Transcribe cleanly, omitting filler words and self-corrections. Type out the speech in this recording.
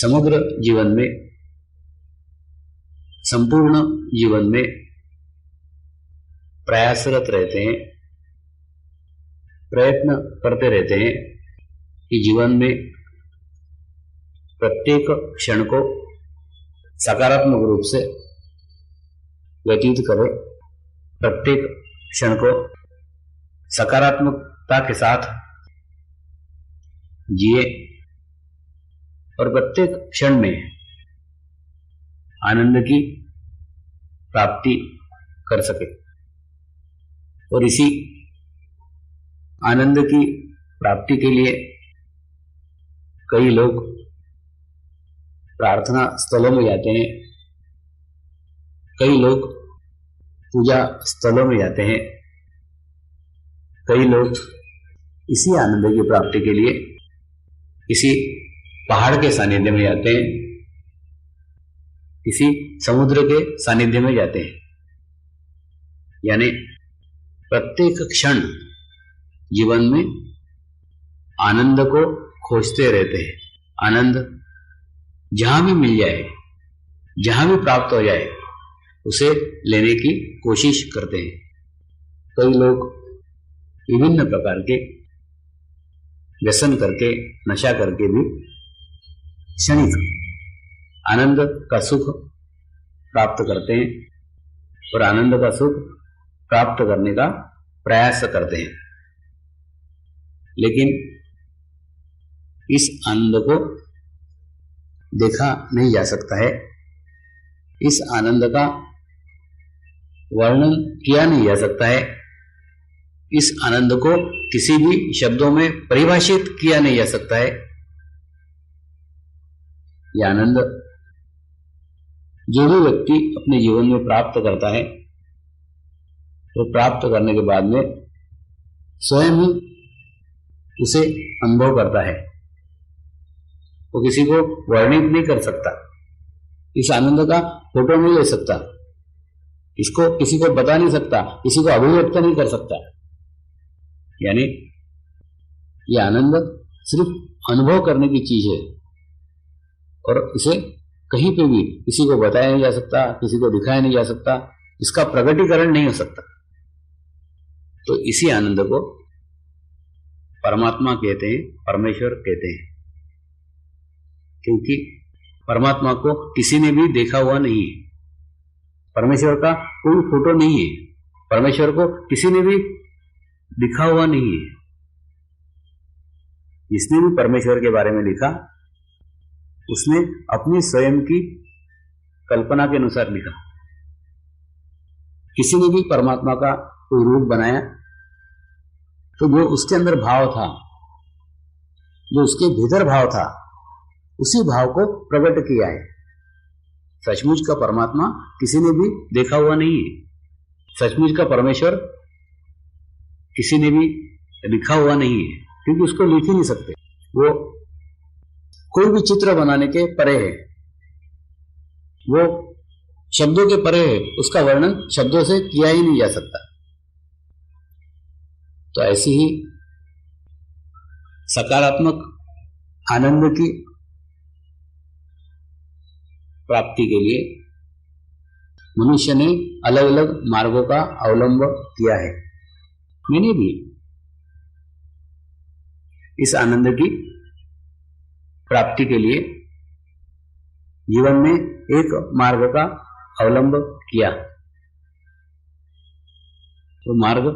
समग्र जीवन में, संपूर्ण जीवन में प्रयासरत रहते हैं, प्रयत्न करते रहते हैं कि जीवन में प्रत्येक क्षण को सकारात्मक रूप से व्यतीत करें, प्रत्येक क्षण को सकारात्मकता के साथ जिए और प्रत्येक क्षण में आनंद की प्राप्ति कर सके। और इसी आनंद की प्राप्ति के लिए कई लोग प्रार्थना स्थलों में जाते हैं, कई लोग पूजा स्थलों में जाते हैं, कई लोग इसी आनंद की प्राप्ति के लिए किसी पहाड़ के सानिध्य में जाते हैं, किसी समुद्र के सानिध्य में जाते हैं। यानी प्रत्येक क्षण जीवन में आनंद को खोजते रहते हैं। आनंद जहां भी मिल जाए, जहां भी प्राप्त हो जाए, उसे लेने की कोशिश करते हैं। कई लोग विभिन्न प्रकार के व्यसन करके, नशा करके भी क्षणिक आनंद का सुख प्राप्त करते हैं और आनंद का सुख प्राप्त करने का प्रयास करते हैं। लेकिन इस आनंद को देखा नहीं जा सकता है, इस आनंद का वर्णन किया नहीं जा सकता है, इस आनंद को किसी भी शब्दों में परिभाषित किया नहीं जा सकता है। यह आनंद जो भी व्यक्ति अपने जीवन में प्राप्त करता है, तो प्राप्त करने के बाद में स्वयं ही उसे अनुभव करता है, वो किसी को वर्णित नहीं कर सकता, इस आनंद का फोटो नहीं ले सकता, इसको किसी को बता नहीं सकता, किसी को अभिव्यक्त नहीं कर सकता। यानी ये आनंद सिर्फ अनुभव करने की चीज है और इसे कहीं पे भी किसी को बताया नहीं जा सकता, किसी को दिखाया नहीं जा सकता, इसका प्रकटीकरण नहीं हो सकता। तो इसी आनंद को परमात्मा कहते हैं, परमेश्वर कहते हैं, क्योंकि परमात्मा को किसी ने भी देखा हुआ नहीं है, परमेश्वर का कोई फोटो नहीं है, परमेश्वर को किसी ने भी लिखा हुआ नहीं है। जिसने भी परमेश्वर के बारे में लिखा, उसने अपनी स्वयं की कल्पना के अनुसार लिखा। किसी ने भी परमात्मा का कोई रूप बनाया तो जो उसके अंदर भाव था, जो उसके भीतर भाव था, उसी भाव को प्रकट किया है। सचमुच का परमात्मा किसी ने भी देखा हुआ नहीं है, सचमुच का परमेश्वर किसी ने भी लिखा हुआ नहीं है, क्योंकि उसको लिख ही नहीं सकते। वो कोई भी चित्र बनाने के परे है, वो शब्दों के परे है, उसका वर्णन शब्दों से किया ही नहीं जा सकता। तो ऐसी ही सकारात्मक आनंद की प्राप्ति के लिए मनुष्य ने अलग अलग मार्गों का अवलंब किया है। मैंने भी इस आनंद की प्राप्ति के लिए जीवन में एक मार्ग का अवलंब किया। तो मार्ग